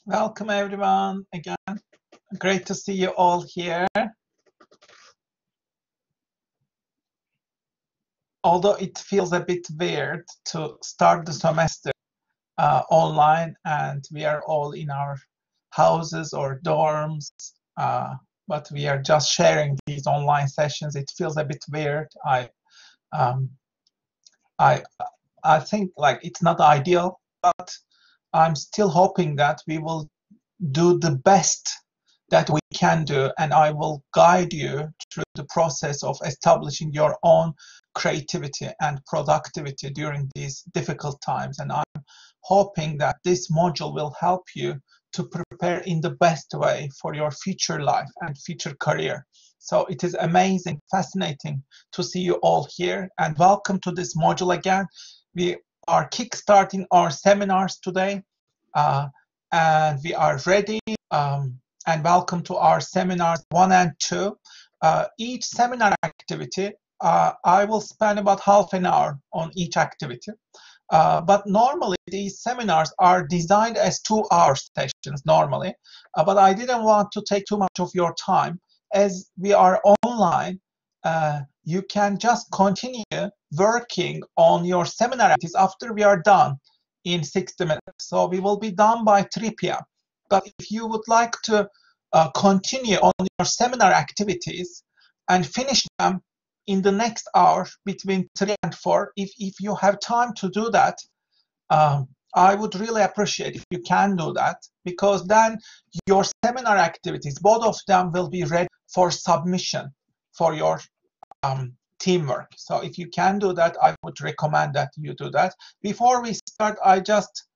Welcome everyone again. Great to see you all here. Although it feels a bit weird to start the semester online and we are all in our houses or dorms, but we are just sharing these online sessions. It feels a bit weird. I think like it's not ideal, but I'm still hoping that we will do the best that we can do, and I will guide you through the process of establishing your own creativity and productivity during these difficult times. And I'm hoping that this module will help you to prepare in the best way for your future life and future career. So it is amazing, fascinating to see you all here, and welcome to this module again. We are kickstarting our seminars today, and we are ready. And welcome to our seminars 1 and 2. Each seminar activity, I will spend about half an hour on each activity. But normally these seminars are designed as 2-hour sessions normally, but I didn't want to take too much of your time. As we are online, you can just continue working on your seminar activities after we are done in 60 minutes. So we will be done by 3 p.m. But if you would like to continue on your seminar activities and finish them in the next hour between 3 and 4, if you have time to do that, I would really appreciate if you can do that, because then your seminar activities, both of them, will be ready for submission for your teamwork. So if you can do that, I would recommend that you do that. Before we start, I just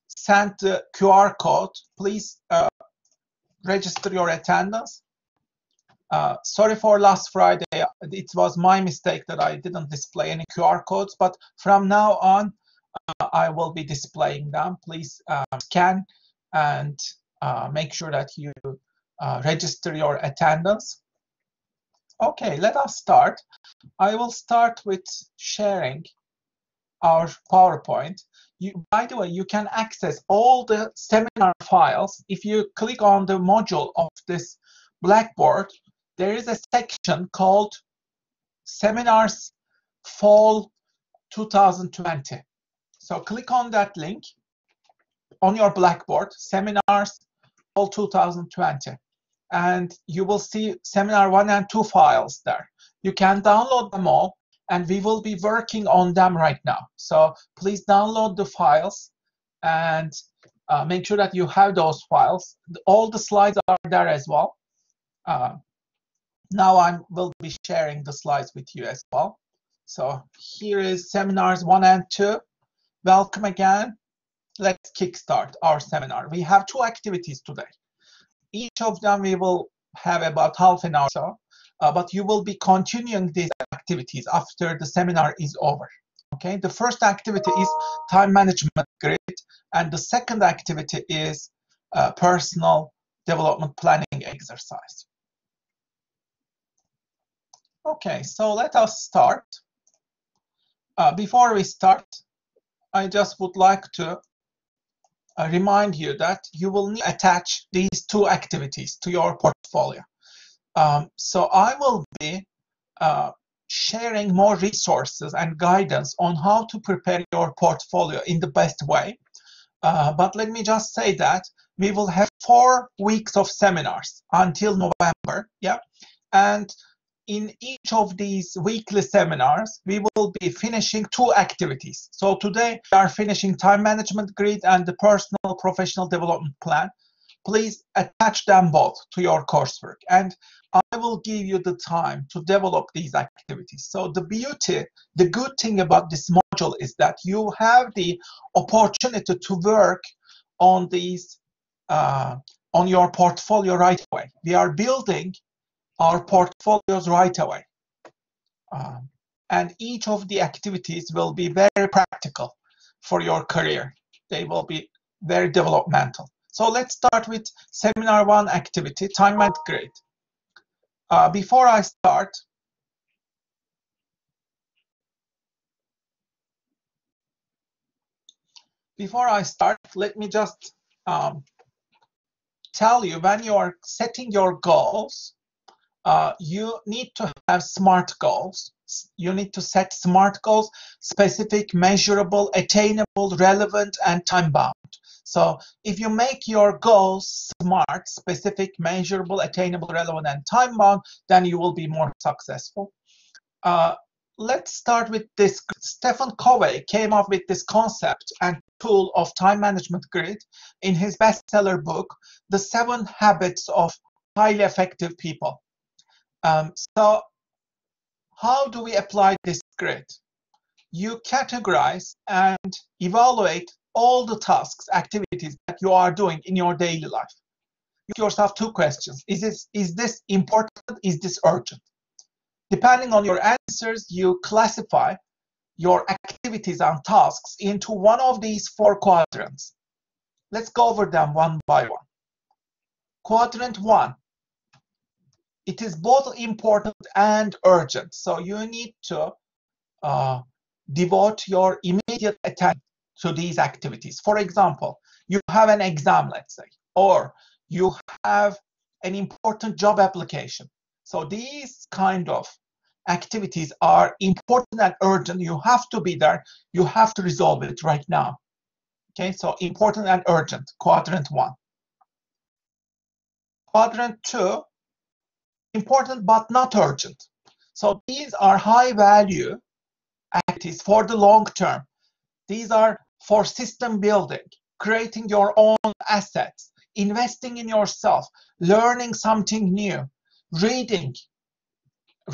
sent the QR code. Please register your attendance. Sorry for last Friday. It was my mistake that I didn't display any QR codes, but from now on, I will be displaying them. Please scan and make sure that you register your attendance. Okay, let us start. I will start with sharing our PowerPoint. By the way, you can access all the seminar files. If you click on the module of this Blackboard, there is a section called Seminars Fall 2020. So click on that link on your Blackboard, Seminars Fall 2020. And you will see Seminar 1 and 2 files there. You can download them all, and we will be working on them right now. So please download the files and make sure that you have those files. All the slides are there as well. Now I will be sharing the slides with you as well. So here is Seminars 1 and 2. Welcome again. Let's kickstart our seminar. We have 2 activities today. Each of them we will have about half an hour or so, but you will be continuing these activities after the seminar is over. Okay, the first activity is time management grid, and the second activity is personal development planning exercise. Okay, so let us start. Before we start, I just would like to remind you that you will need to attach these 2 activities to your portfolio. So I will be sharing more resources and guidance on how to prepare your portfolio in the best way. But let me just say that we will have 4 weeks of seminars until November, yeah? And in each of these weekly seminars, we will be finishing 2 activities. So today we are finishing time management grid and the personal professional development plan. Please attach them both to your coursework, and I will give you the time to develop these activities. So the good thing about this module is that you have the opportunity to work on these, on your portfolio right away. We are building our portfolios right away. And each of the activities will be very practical for your career. They will be very developmental. So let's start with Seminar 1 activity, time management grid. Before I start, let me just tell you when you are setting your goals, you need to have SMART goals. You need to set SMART goals: specific, measurable, attainable, relevant, and time-bound. So if you make your goals SMART, specific, measurable, attainable, relevant, and time-bound, then you will be more successful. Let's start with this. Stephen Covey came up with this concept and tool of time management grid in his bestseller book, The 7 Habits of Highly Effective People. So how do we apply this grid? You categorize and evaluate all the tasks, activities that you are doing in your daily life. You ask yourself 2 questions. Is this important? Is this urgent? Depending on your answers, you classify your activities and tasks into one of these 4 quadrants. Let's go over them one by one. Quadrant 1. It is both important and urgent. So you need to devote your immediate attention to these activities. For example, you have an exam, let's say, or you have an important job application. So these kind of activities are important and urgent. You have to be there. You have to resolve it right now. Okay, so important and urgent, quadrant 1. Quadrant 2, important but not urgent. So these are high value activities for the long term. These are for system building, creating your own assets, investing in yourself, learning something new, reading,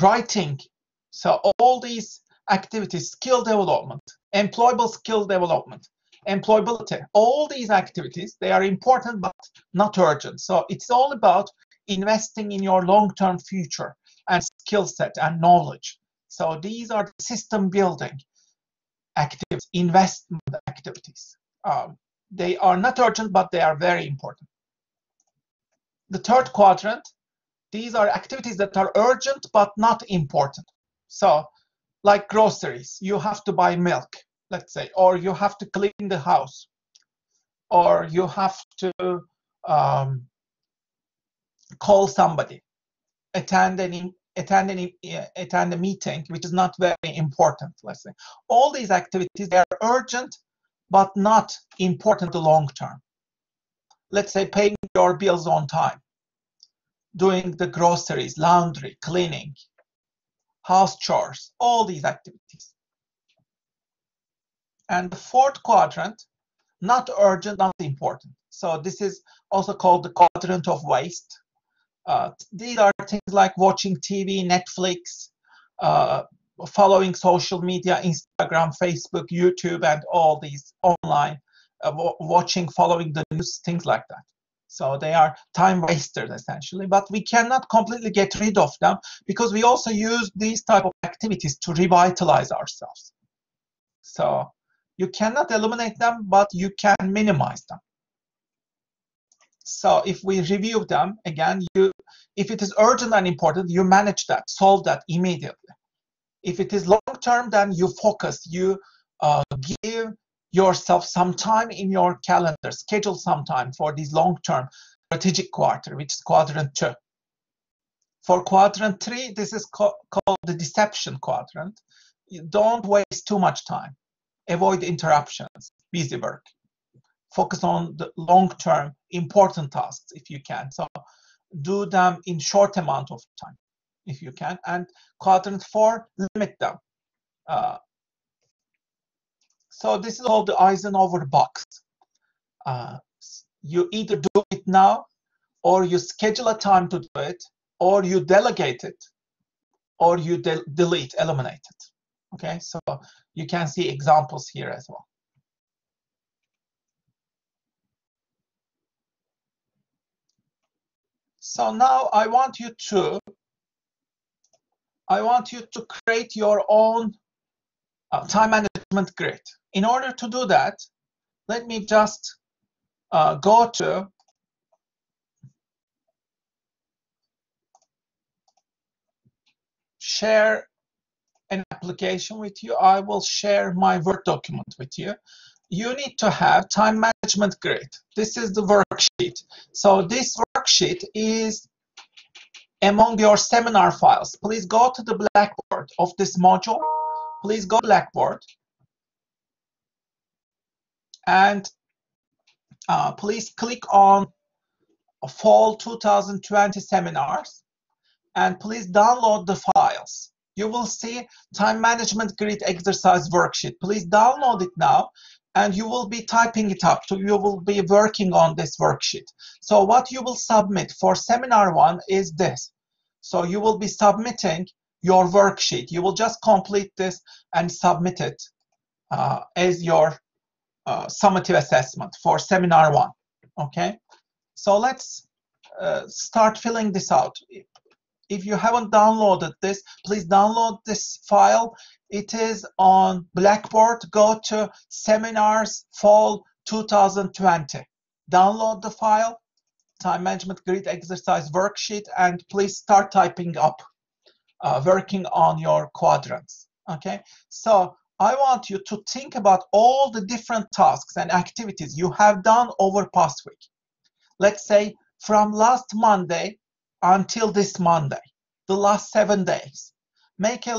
writing. So all these activities, skill development, employable skill development, employability, all these activities, they are important but not urgent. So it's all about investing in your long-term future and skill set and knowledge. So these are system building activities, investment activities. They are not urgent, but they are very important. The 3rd quadrant, these are activities that are urgent but not important. So like groceries, you have to buy milk, let's say, or you have to clean the house, or you have to call somebody, attend a meeting which is not very important, let's say. All these activities, they are urgent but not important long term. Let's say paying your bills on time, doing the groceries, laundry, cleaning, house chores, all these activities. And the 4th quadrant, not urgent, not important. So this is also called the quadrant of waste. These are things like watching TV, Netflix, following social media, Instagram, Facebook, YouTube, and all these online, watching, following the news, things like that. So they are time wasters essentially, but we cannot completely get rid of them because we also use these type of activities to revitalize ourselves. So you cannot eliminate them, but you can minimize them. So if we review them again, if it is urgent and important, you manage that, solve that immediately. If it is long term, then you focus, you give yourself some time in your calendar, schedule some time for this long-term strategic quarter, which is quadrant 2. For quadrant 3, this is called the deception quadrant. You don't waste too much time. Avoid interruptions, busy work. Focus on the long-term important tasks if you can. So do them in short amount of time if you can. And quadrant 4, limit them. So this is called the Eisenhower box. You either do it now, or you schedule a time to do it, or you delegate it, or you delete, eliminate it. Okay, so you can see examples here as well. So now I want you to create your own time management grid. In order to do that, let me just go to share an application with you. I will share my Word document with you. you need to have time management grid. This is the worksheet. So this worksheet is among your seminar files. Please go to the Blackboard of this module. Please go to Blackboard and please click on Fall 2020 seminars and please download the files. You will see time management grid exercise worksheet. Please download it now and you will be typing it up. So you will be working on this worksheet. So what you will submit for seminar 1 is this. So you will be submitting your worksheet. You will just complete this and submit it as your summative assessment for seminar 1. Okay, so let's start filling this out. If you haven't downloaded this, please download this file. It is on Blackboard. Go to Seminars Fall 2020. Download the file, Time Management Grid Exercise Worksheet, and please start typing up, working on your quadrants. Okay, so I want you to think about all the different tasks and activities you have done over past week. Let's say from last Monday until this Monday, the last 7 days. Make a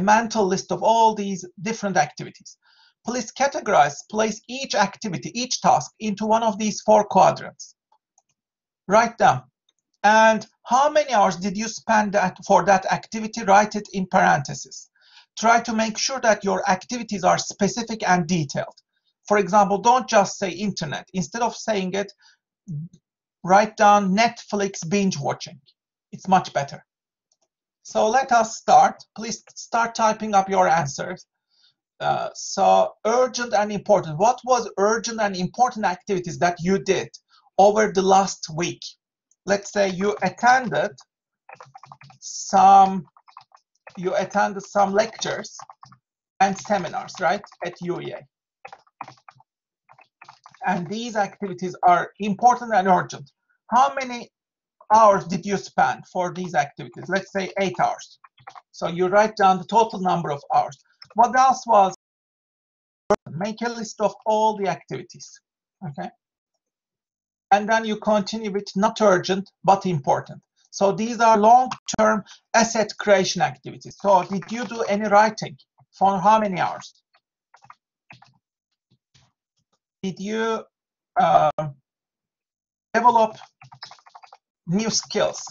mental list of all these different activities. Please categorize, place each activity, each task into one of these 4 quadrants. Write down. And how many hours did you spend for that activity? Write it in parentheses. Try to make sure that your activities are specific and detailed. For example, don't just say internet. Instead of saying it, write down Netflix binge watching. It's much better. So let us start. Please start typing up your answers. So urgent and important. What was urgent and important activities that you did over the last week? Let's say you attended some lectures and seminars, right, at UEA. And these activities are important and urgent. How many hours did you spend for these activities? Let's say 8 hours. So you write down the total number of hours. What else was? Make a list of all the activities, okay? And then you continue with not urgent, but important. So these are long-term asset creation activities. So did you do any writing? For how many hours? Did you develop new skills,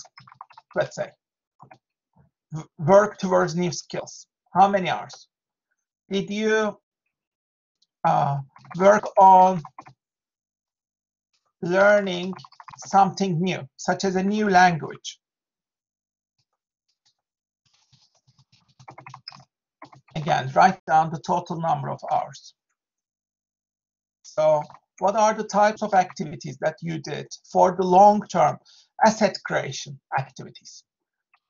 let's say? Work towards new skills. How many hours? Did you work on learning something new, such as a new language? Again, write down the total number of hours. So what are the types of activities that you did for the long-term asset creation activities?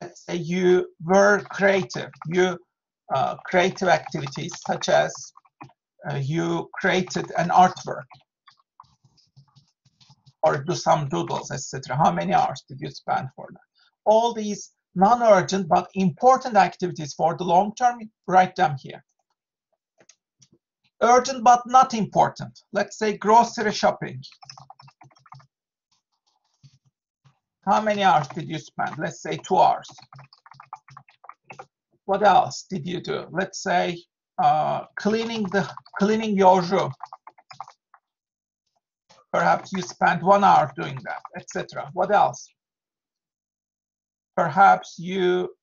Let's say you were creative. Creative activities such as you created an artwork or do some doodles, etc. How many hours did you spend for that? All these non-urgent but important activities for the long term, write them here. Urgent but not important. Let's say grocery shopping. How many hours did you spend? Let's say 2 hours. What else did you do? Let's say cleaning your room. Perhaps you spent 1 hour doing that, etc. What else? Perhaps you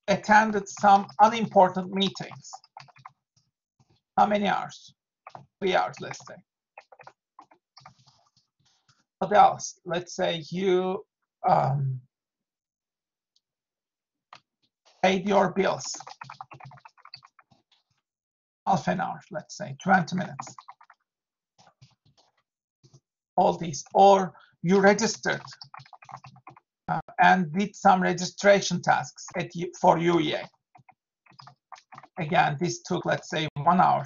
attended some unimportant meetings. How many hours? 3 hours, let's say. What else? Let's say you paid your bills. Half an hour, let's say, 20 minutes. All these. Or you registered and did some registration tasks for UEA. Again, this took, let's say, 1 hour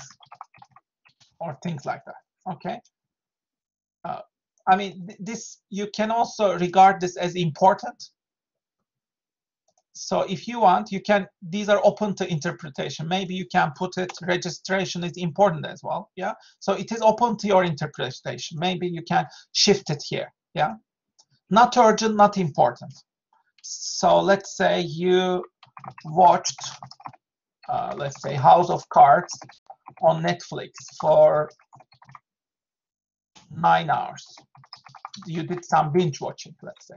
or things like that, okay? I mean, this, you can also regard this as important. So if you want, you can, these are open to interpretation. Maybe you can put it, registration is important as well, yeah? So it is open to your interpretation. Maybe you can shift it here, yeah? Not urgent, not important. So let's say you watched, let's say, House of Cards on Netflix for 9 hours. You did some binge watching, let's say.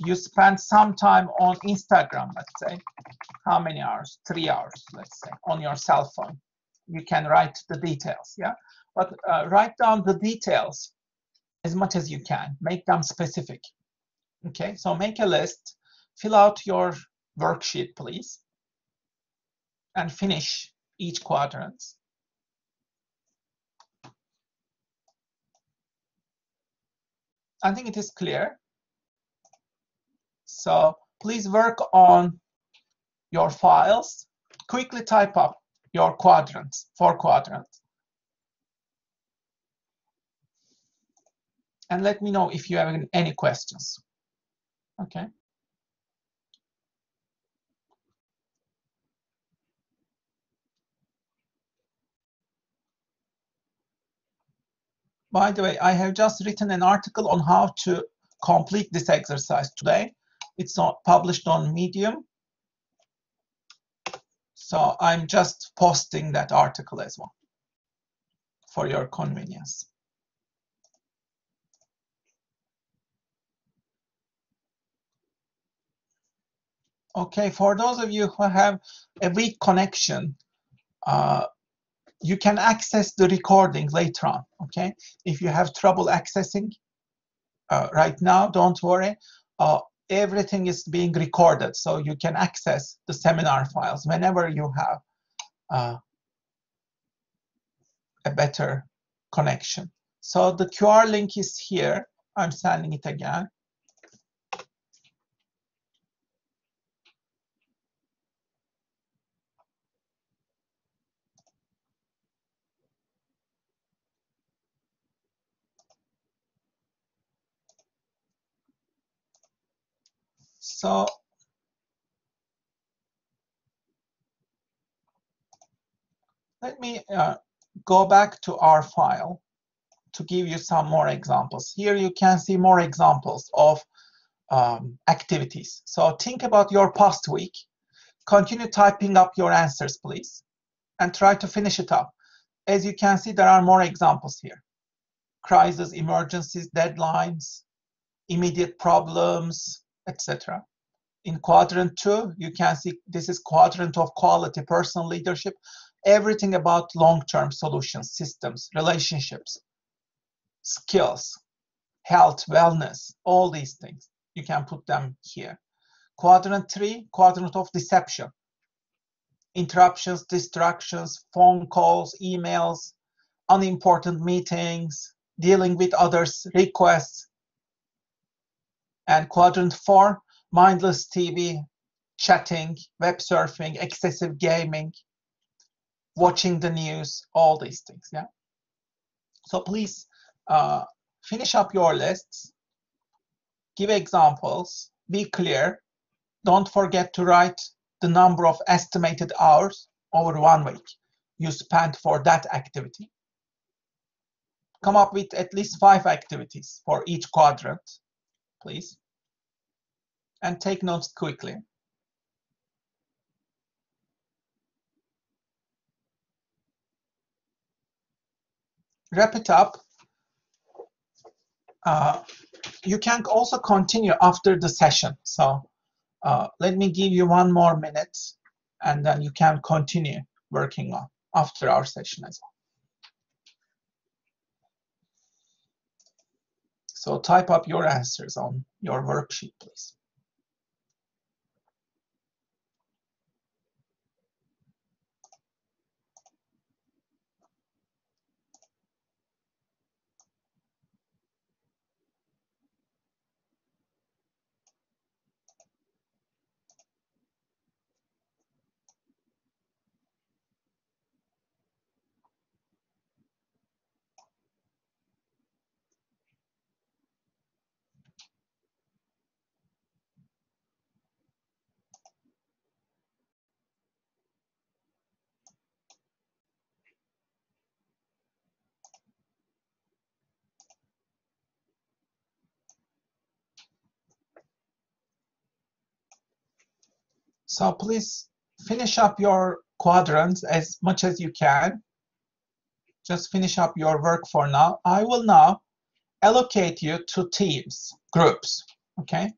You spent some time on Instagram, let's say. How many hours? 3 hours, let's say, on your cell phone. You can write the details, yeah? But write down the details as much as you can. Make them specific, okay? So make a list, fill out your worksheet, please, and finish each quadrant. I think it is clear. So please work on your files. Quickly type up your quadrants, 4 quadrants. And let me know if you have any questions. Okay. By the way, I have just written an article on how to complete this exercise today. It's not published on Medium. So I'm just posting that article as well for your convenience. Okay, for those of you who have a weak connection, you can access the recording later on, okay? If you have trouble accessing right now, don't worry. Everything is being recorded, so you can access the seminar files whenever you have a better connection. So the QR link is here. I'm sending it again. So let me go back to our file to give you some more examples. Here you can see more examples of activities. So think about your past week. Continue typing up your answers, please, and try to finish it up. As you can see, there are more examples here. Crisis, emergencies, deadlines, immediate problems, etc. In quadrant 2, you can see this is quadrant of quality, personal leadership, everything about long-term solutions, systems, relationships, skills, health, wellness, all these things. You can put them here. Quadrant 3, quadrant of deception. Interruptions, distractions, phone calls, emails, unimportant meetings, dealing with others' requests. And quadrant 4, mindless TV, chatting, web surfing, excessive gaming, watching the news, all these things, yeah? So please finish up your lists, give examples, be clear. Don't forget to write the number of estimated hours over 1 week you spent for that activity. Come up with at least 5 activities for each quadrant, please. And take notes quickly. Wrap it up. You can also continue after the session. So let me give you 1 more minute, and then you can continue working on after our session as well. So type up your answers on your worksheet, please. So please finish up your quadrants as much as you can. Just finish up your work for now. I will now allocate you to teams, groups, okay?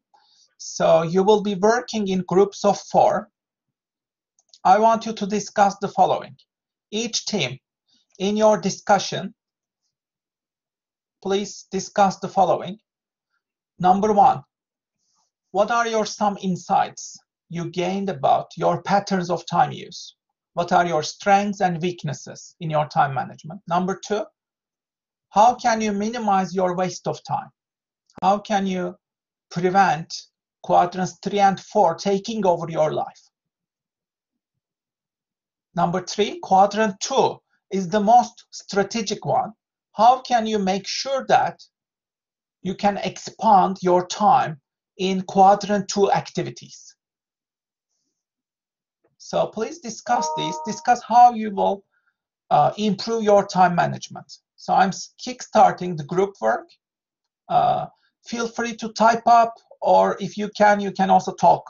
So you will be working in groups of 4. I want you to discuss the following. Each team, in your discussion, please discuss the following. Number 1, what are some insights you gained about your patterns of time use? What are your strengths and weaknesses in your time management? Number 2, how can you minimize your waste of time? How can you prevent quadrants 3 and 4 taking over your life? Number 3, quadrant 2 is the most strategic one. How can you make sure that you can expand your time in quadrant 2 activities? So please discuss this. Discuss how you will improve your time management. So I'm kickstarting the group work. Feel free to type up, or if you can also talk.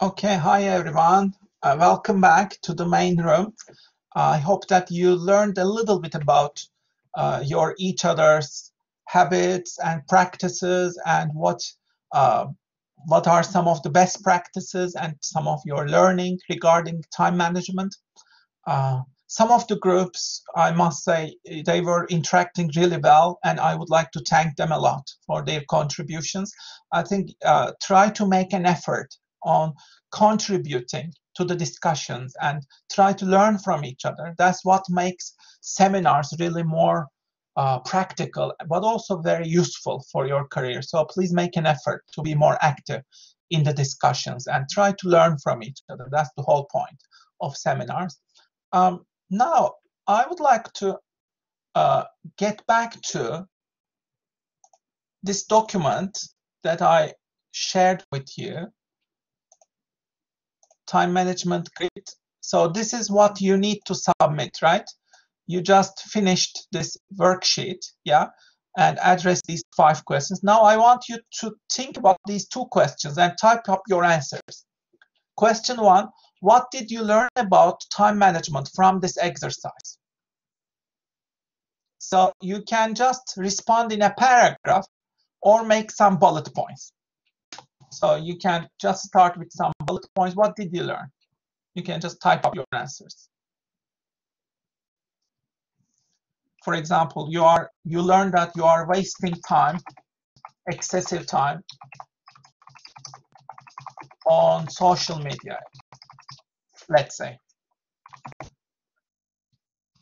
Okay, hi everyone. Welcome back to the main room. I hope that you learned a little bit about your each other's habits and practices, and what are some of the best practices and some of your learning regarding time management. Some of the groups, I must say, they were interacting really well, and I would like to thank them a lot for their contributions. I think try to make an effort on contributing to the discussions and try to learn from each other. That's what makes seminars really more practical, but also very useful for your career. So please make an effort to be more active in the discussions and try to learn from each other. That's the whole point of seminars. Now, I would like to get back to this document that I shared with you, time management grid. So this is what you need to submit, right? You just finished this worksheet, yeah, and address these 5 questions. Now I want you to think about these 2 questions and type up your answers. Question 1, what did you learn about time management from this exercise? So you can just respond in a paragraph or make some bullet points. So you can just start with some bullet points. What did you learn? You can just type up your answers. For example, you learn that you are wasting time, excessive time on social media, let's say.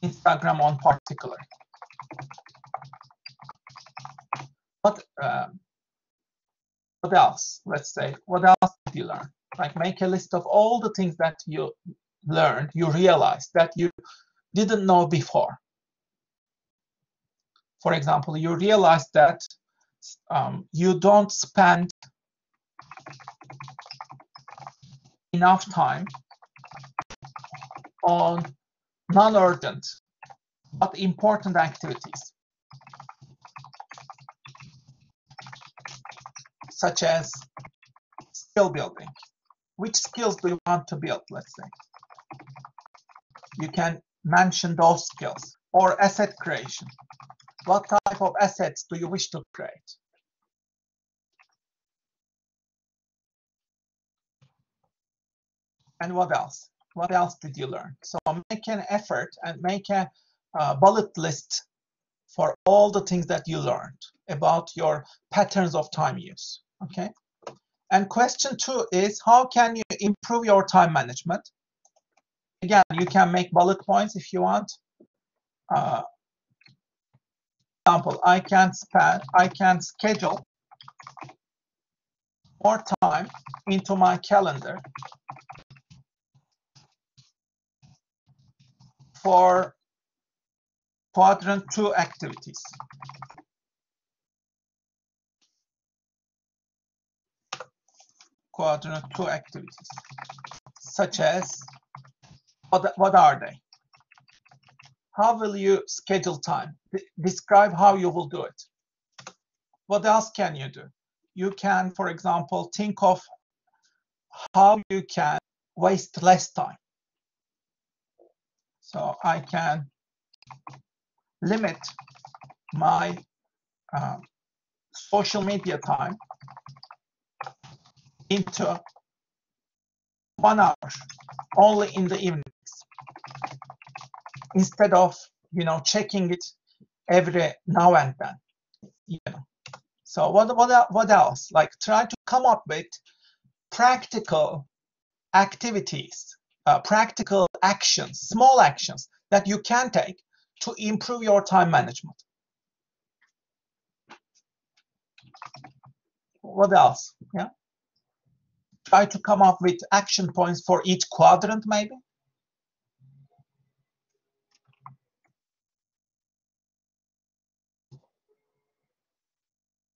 Instagram on particular. What else? Let's say, what else did you learn? Like make a list of all the things that you learned, you realized that you didn't know before. For example, you realized that you don't spend enough time on non-urgent but important activities, such as skill building. Which skills do you want to build, let's say? You can mention those skills. Or asset creation. What type of assets do you wish to create? And what else? What else did you learn? So make an effort and make a bullet list for all the things that you learned about your patterns of time use, okay? And question 2 is, how can you improve your time management? Again, you can make bullet points if you want. Example, I can schedule more time into my calendar for Quadrant 2 activities. Quadrant 2 activities, such as, what are they? How will you schedule time? Describe how you will do it. What else can you do? You can, for example, think of how you can waste less time. So I can limit my social media time into 1 hour only in the evenings, instead of checking it every now and then. So what else? Like, try to come up with practical activities, practical actions, small actions that you can take to improve your time management. What else? Yeah. Try to come up with action points for each quadrant, maybe.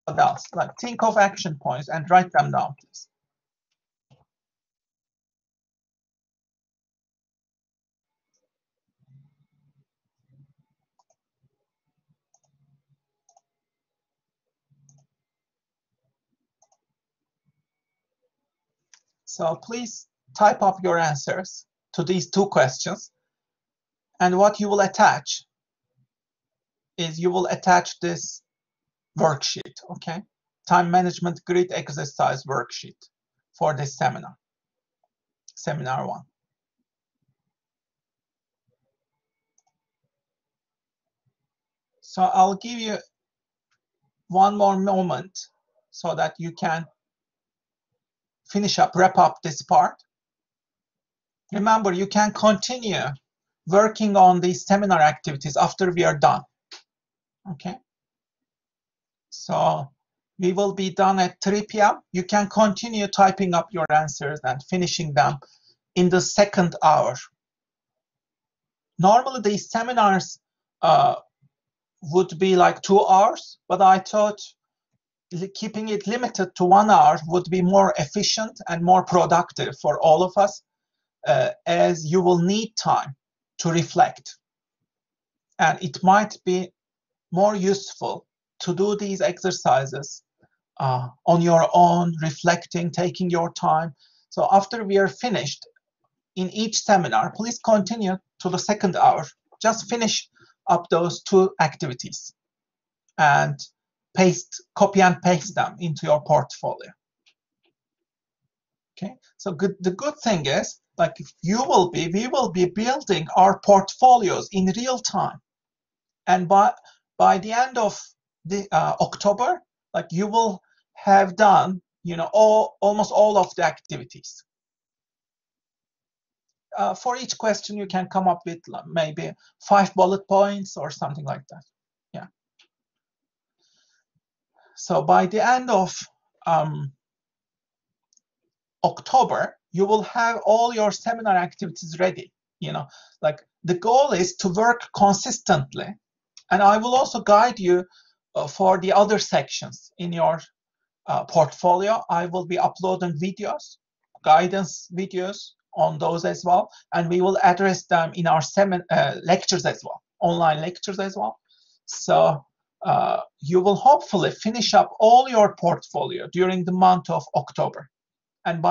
What else? Like, think of action points and write them down, please. So please type up your answers to these two questions. And what you will attach is you will attach this worksheet, okay? Time management grid exercise worksheet for this seminar, seminar 1. So I'll give you one more moment so that you can finish up, wrap up this part. Remember, you can continue working on these seminar activities after we are done, okay? So we will be done at 3 p.m. You can continue typing up your answers and finishing them in the second hour. Normally, these seminars would be like 2 hours, but I thought keeping it limited to 1 hour would be more efficient and more productive for all of us, as you will need time to reflect. And it might be more useful to do these exercises on your own, reflecting, taking your time. So after we are finished in each seminar, please continue to the second hour. Just finish up those 2 activities and copy and paste them into your portfolio. Okay, so the good thing is, like, we will be building our portfolios in real time, and by the end of the October, like, you will have done, you know, almost all of the activities. For each question, you can come up with maybe 5 bullet points or something like that. Yeah. So by the end of October, you will have all your seminar activities ready. You know, like, the goal is to work consistently, and I will also guide you for the other sections in your portfolio. I will be uploading videos, guidance videos on those as well, and we will address them in our lectures as well, online lectures as well. So you will hopefully finish up all your portfolio during the month of October. And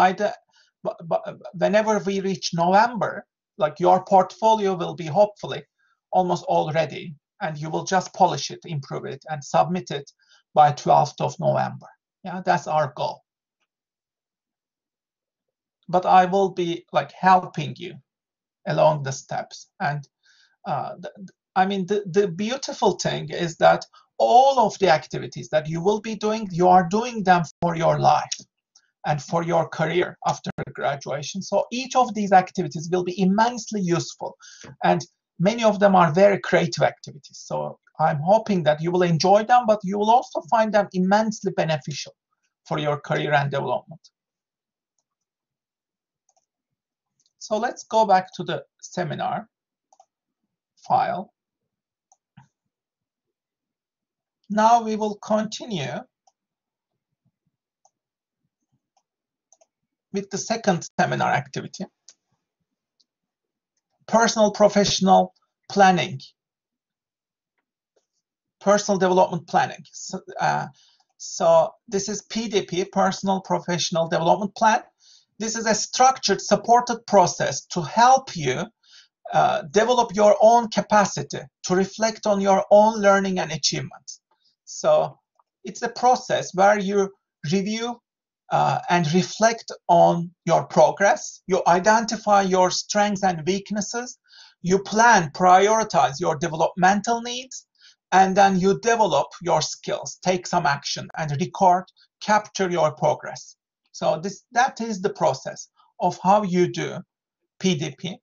whenever we reach November, like, your portfolio will be hopefully almost all ready, and you will just polish it, improve it, and submit it by 12th of November. Yeah, that's our goal. But I will be, like, helping you along the steps. And I mean, the beautiful thing is that all of the activities that you will be doing, you are doing them for your life and for your career after graduation. So each of these activities will be immensely useful, and many of them are very creative activities. So I'm hoping that you will enjoy them, but you will also find them immensely beneficial for your career and development. So let's go back to the seminar file. Now we will continue with the second seminar activity, personal professional planning, personal development planning. So this is PDP, Personal Professional Development Plan. This is a structured, supported process to help you develop your own capacity to reflect on your own learning and achievements. So it's a process where you review and reflect on your progress. You identify your strengths and weaknesses. You plan, prioritize your developmental needs, and then you develop your skills, take some action, and record, capture your progress. So that is the process of how you do PDP.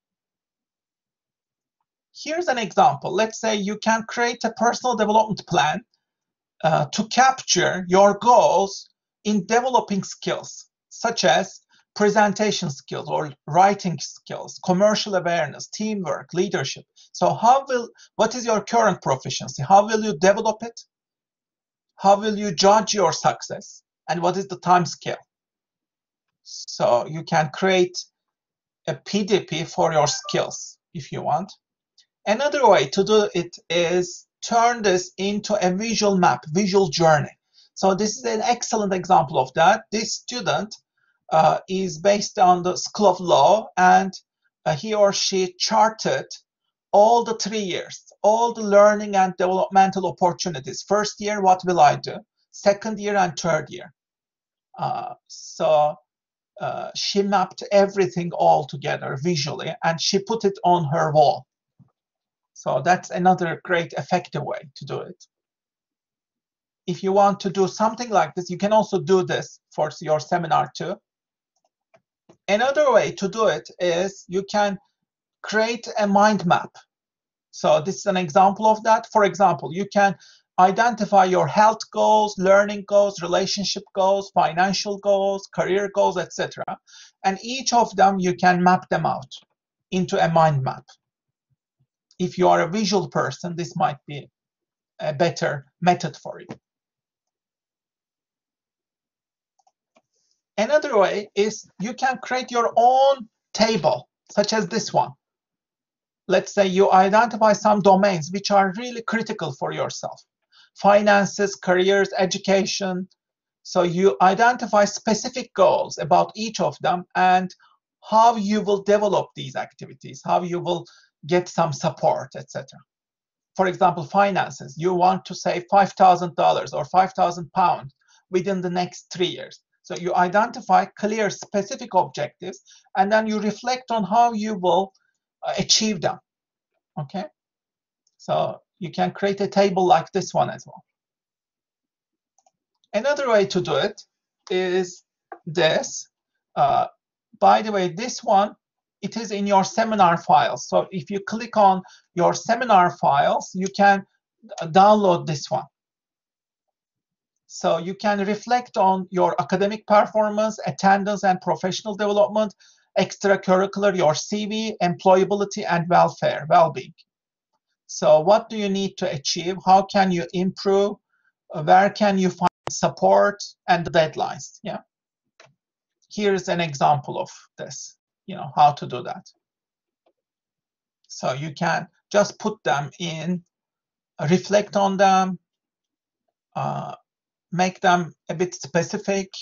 Here's an example. Let's say you can create a personal development plan to capture your goals in developing skills, such as presentation skills or writing skills, commercial awareness, teamwork, leadership. So what is your current proficiency? How will you develop it? How will you judge your success? And what is the time scale? So you can create a PDP for your skills if you want. Another way to do it is turn this into a visual map, visual journey. So this is an excellent example of that. This student is based on the School of Law, and he or she charted all the 3 years, all the learning and developmental opportunities. First year, what will I do? Second year and third year. So she mapped everything all together visually, and she put it on her wall. So that's another great effective way to do it. If you want to do something like this, you can also do this for your seminar too. Another way to do it is you can create a mind map. So this is an example of that. For example, you can identify your health goals, learning goals, relationship goals, financial goals, career goals, etc. And each of them, you can map them out into a mind map. If you are a visual person, this might be a better method for you. Another way is you can create your own table, such as this one. Let's say you identify some domains which are really critical for yourself. Finances, careers, education. So you identify specific goals about each of them and how you will develop these activities, how you will get some support, etc. For example, finances. You want to save $5,000 or £5,000 within the next 3 years. So you identify clear, specific objectives, and then you reflect on how you will achieve them. Okay, so you can create a table like this one as well. Another way to do it is this. By the way, this one, it is in your seminar files. So if you click on your seminar files, you can download this one. So you can reflect on your academic performance, attendance and professional development, extracurricular, your CV, employability, and welfare, well-being. So what do you need to achieve? How can you improve? Where can you find support and the deadlines? Yeah. Here's an example of this, how to do that. So you can just put them in, reflect on them, make them a bit specific,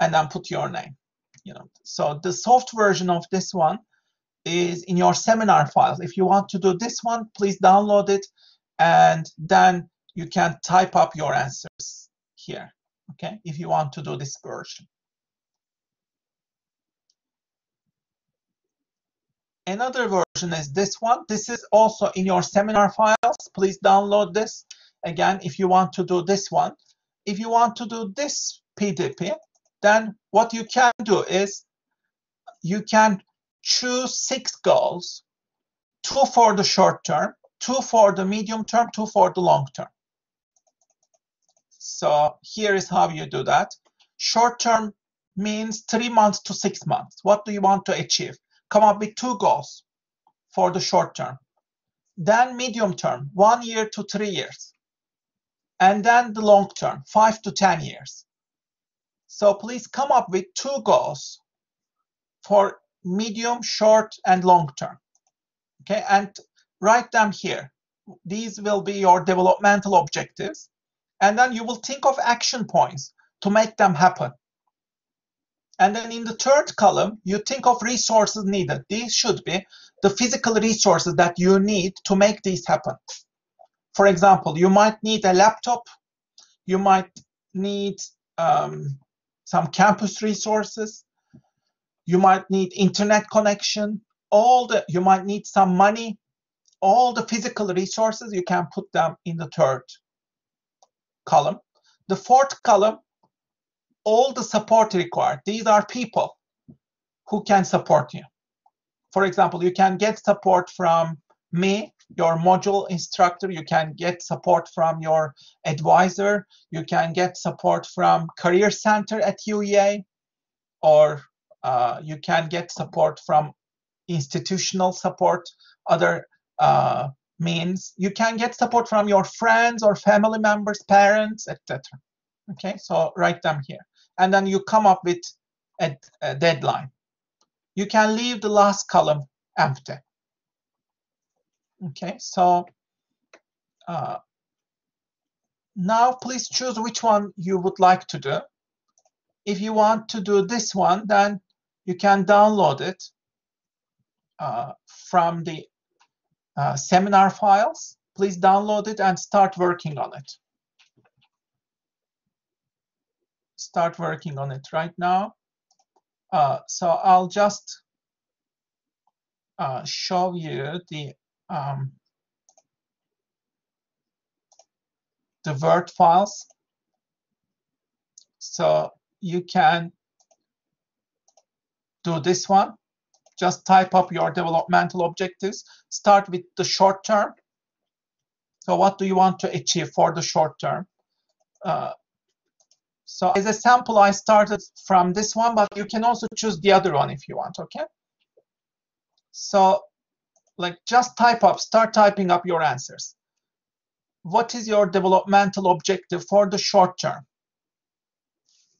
and then put your name. So the soft version of this one is in your seminar files. If you want to do this one, please download it, and then you can type up your answers here, okay, if you want to do this version. Another version is this one. This is also in your seminar files. Please download this. Again, if you want to do this one. If you want to do this PDP, then what you can do is you can choose 6 goals, 2 for the short term, 2 for the medium term, 2 for the long term. So here is how you do that. Short term means 3 months to 6 months. What do you want to achieve? Come up with 2 goals for the short term. Then medium term, 1 year to 3 years. And then the long term, 5 to 10 years. So please come up with 2 goals for medium, short, and long term. Okay, and write them here. These will be your developmental objectives. And then you will think of action points to make them happen. And then in the third column, you think of resources needed. These should be the physical resources that you need to make these happen. For example, you might need a laptop. You might need some campus resources. You might need internet connection. You might need some money. All the physical resources, you can put them in the third column. The fourth column, all the support required. These are people who can support you. For example, you can get support from me, your module instructor. You can get support from your advisor. You can get support from Career Center at UEA, or you can get support from institutional support, other means. You can get support from your friends or family members, parents, etc. Okay, so write them here. And then you come up with a deadline. You can leave the last column empty. Okay, so now please choose which one you would like to do. if you want to do this one, then you can download it from the seminar files. Please download it and start working on it. Start working on it right now. So I'll just show you the Word files. So you can do this one. Just type up your developmental objectives. Start with the short term. So what do you want to achieve for the short term? So as a sample, I started from this one, but you can also choose the other one if you want, okay? So like just type up, start typing up your answers. What is your developmental objective for the short term?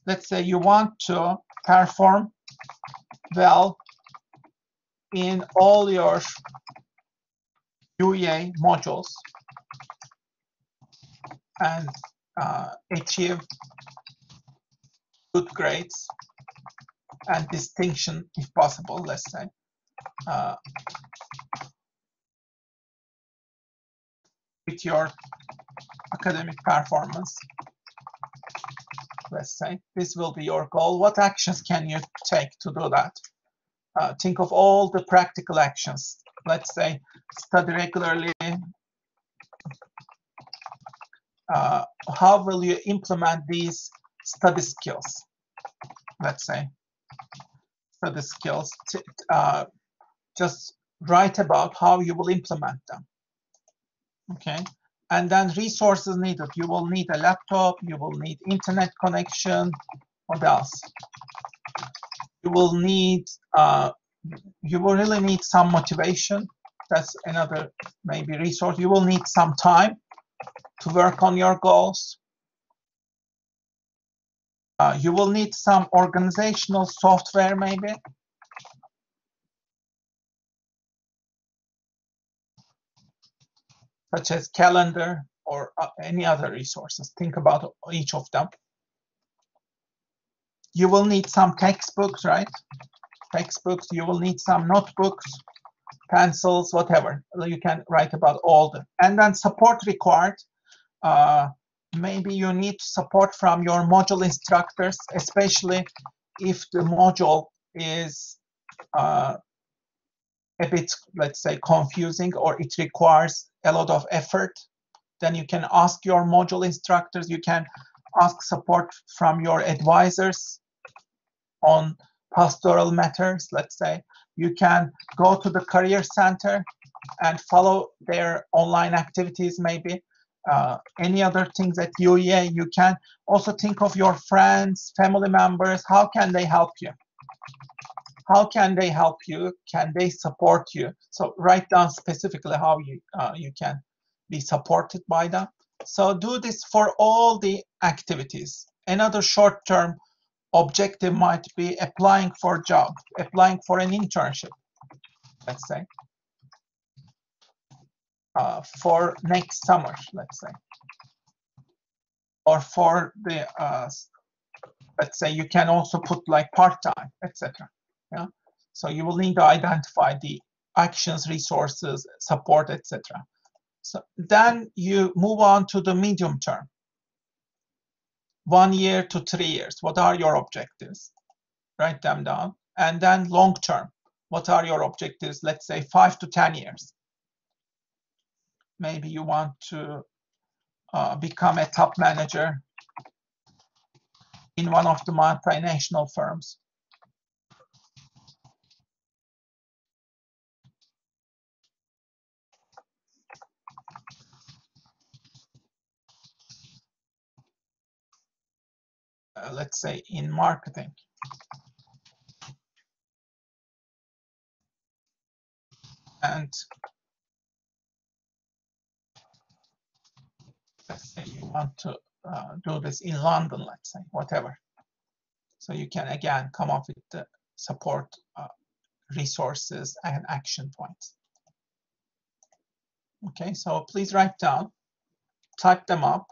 Let's say you want to perform well in all your UEA modules and achieve good grades and distinction if possible, let's say. With your academic performance, let's say. This will be your goal. What actions can you take to do that? Think of all the practical actions. Let's say study regularly. How will you implement these study skills? Let's say study skills. Just write about how you will implement them. Okay. And then resources needed. You will need a laptop. You will need internet connection. What else? You will need. You will really need some motivation. That's another maybe resource. You will need some time to work on your goals. You will need some organizational software maybe. Such as calendar or any other resources. Think about each of them. You will need some textbooks, right? Textbooks, you will need some notebooks, pencils, whatever. You can write about all the, and then support required. Maybe you need support from your module instructors, especially if the module is a bit, let's say, confusing or it requires a lot of effort. Then you can ask your module instructors, you can ask support from your advisors on pastoral matters, let's say. You can go to the career center and follow their online activities maybe. Any other things at UEA, you can also think of your friends, family members, how can they help you? How can they help you? Can they support you? So write down specifically how you can be supported by them. So do this for all the activities. Another short-term objective might be applying for a job, applying for an internship, let's say, for next summer, let's say, or for the, let's say you can also put like part-time, etc. Yeah. So you will need to identify the actions, resources, support, etc. So then you move on to the medium term. 1 year to 3 years. What are your objectives? Write them down. And then long term. What are your objectives? Let's say 5 to 10 years. Maybe you want to become a top manager in one of the multinational firms. Let's say in marketing. And let's say you want to do this in London, let's say, whatever. So you can again come up with the support resources and action points. Okay, so please write down, type them up,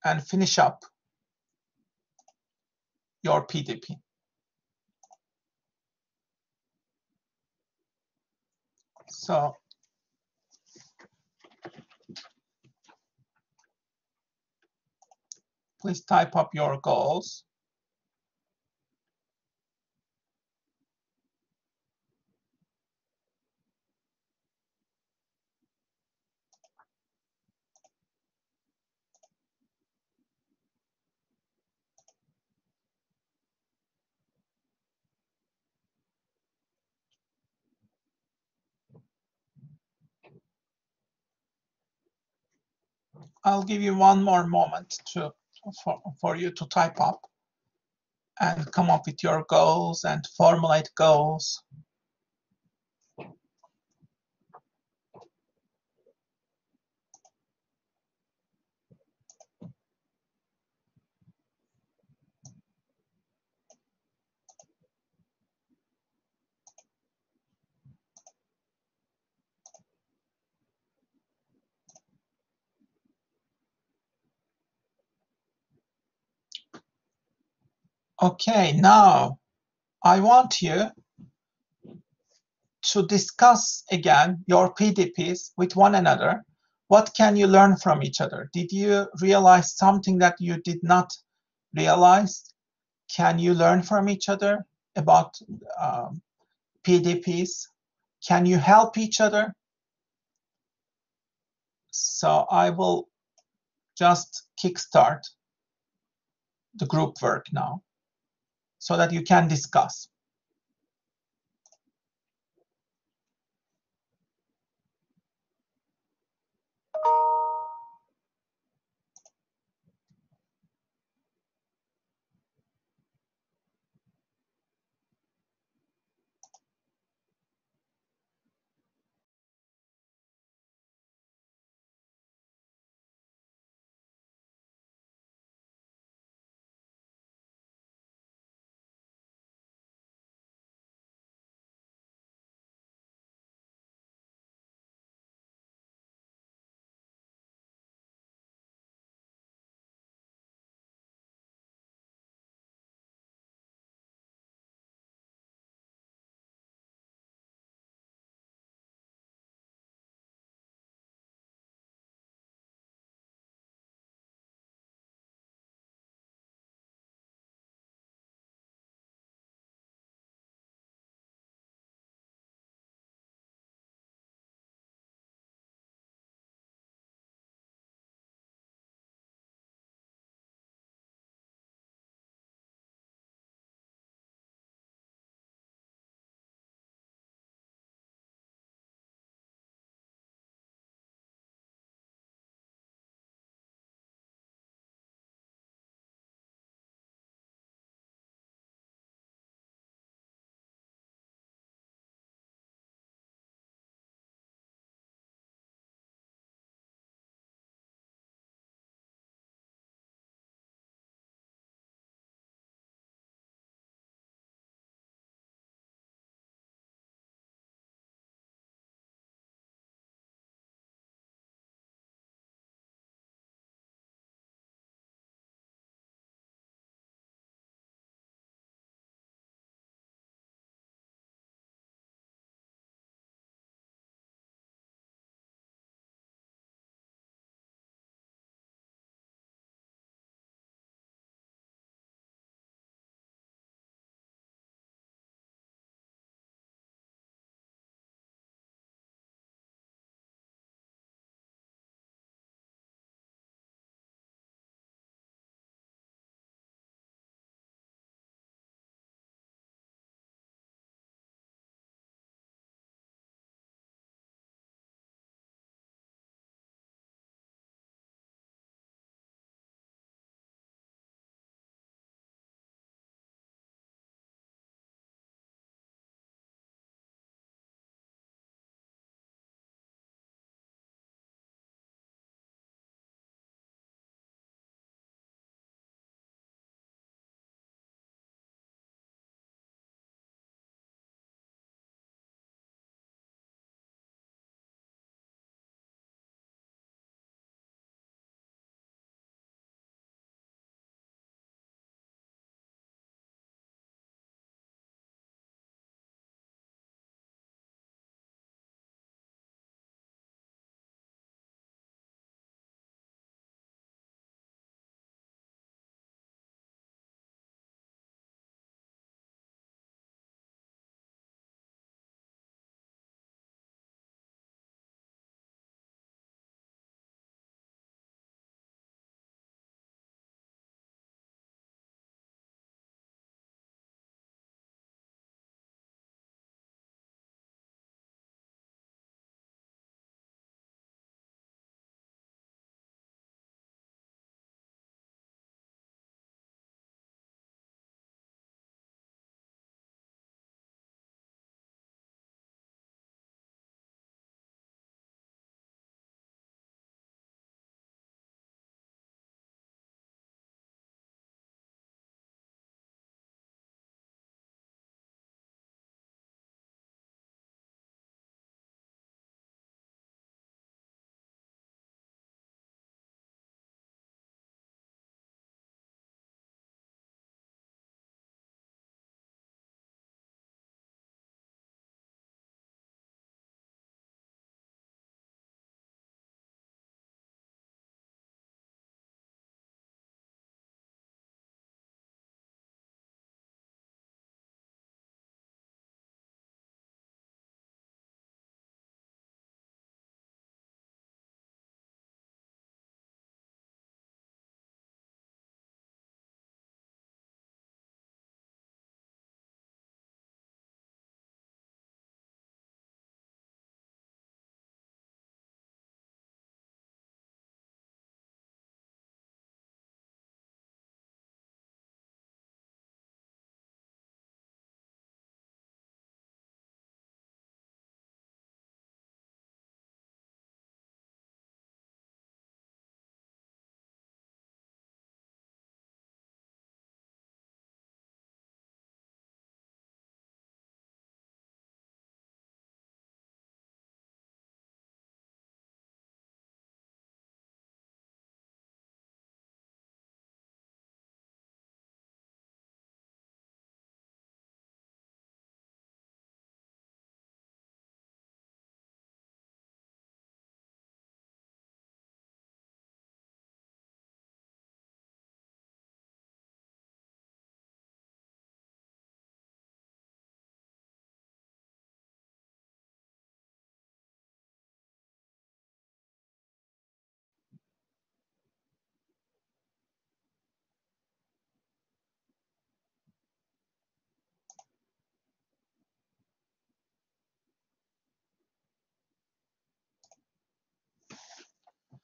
and finish up your PDP. So please type up your goals. I'll give you one more moment for you to type up and come up with your goals and formulate goals. Okay, now I want you to discuss again your PDPs with one another. What can you learn from each other? Did you realize something that you did not realize? Can you learn from each other about PDPs? Can you help each other? So I will just kickstart the group work now so that you can discuss.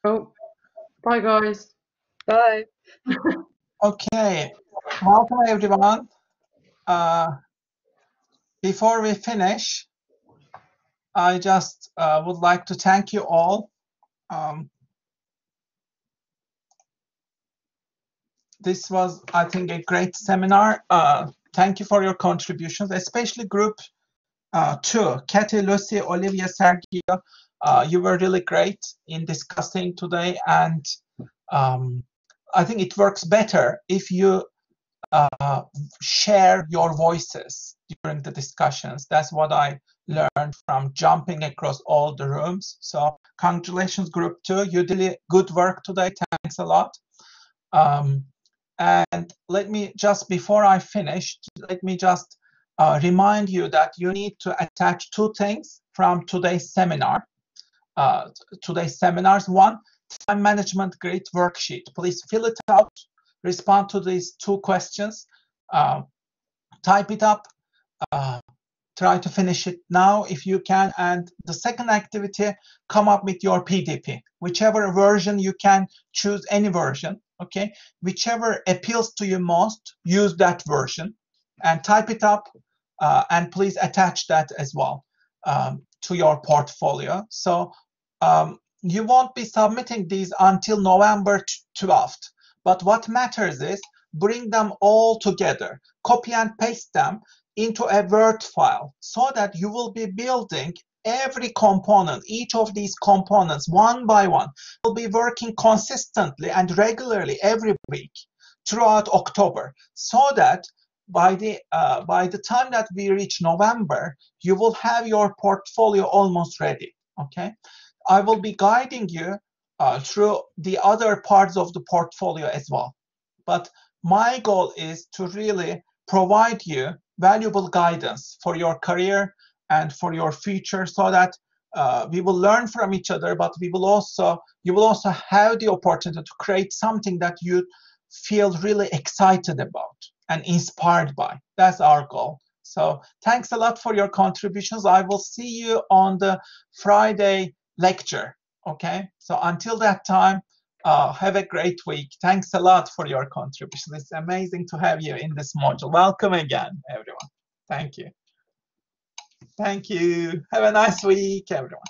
Oh, bye guys. Bye. Okay, welcome everyone. Before we finish, I just would like to thank you all. This was, I think, a great seminar. Thank you for your contributions, especially group 2. Kathy, Lucy, Olivia, Sergio, you were really great in discussing today, and I think it works better if you share your voices during the discussions. That's what I learned from jumping across all the rooms. So congratulations, group 2. You did good work today. Thanks a lot. And let me just, before I finish, let me just remind you that you need to attach 2 things from today's seminar. Today's seminars. 1, time management grid worksheet. Please fill it out, respond to these 2 questions, type it up, try to finish it now if you can. And the second activity, come up with your PDP, whichever version you can choose, any version, okay? Whichever appeals to you most, use that version and type it up, and please attach that as well to your portfolio. So you won't be submitting these until November 12th. But what matters is bring them all together, copy and paste them into a Word file so that you will be building every component, each of these components one by one. You'll be working consistently and regularly every week throughout October so that by the time that we reach November, you will have your portfolio almost ready, okay? I will be guiding you through the other parts of the portfolio as well. But my goal is to really provide you valuable guidance for your career and for your future so that we will learn from each other, but you will also have the opportunity to create something that you feel really excited about and inspired by. That's our goal. So thanks a lot for your contributions. I will see you on the Friday lecture. Okay, so until that time, have a great week. Thanks a lot for your contribution. It's amazing to have you in this module. Welcome again, everyone. Thank you. Thank you. Have a nice week, everyone.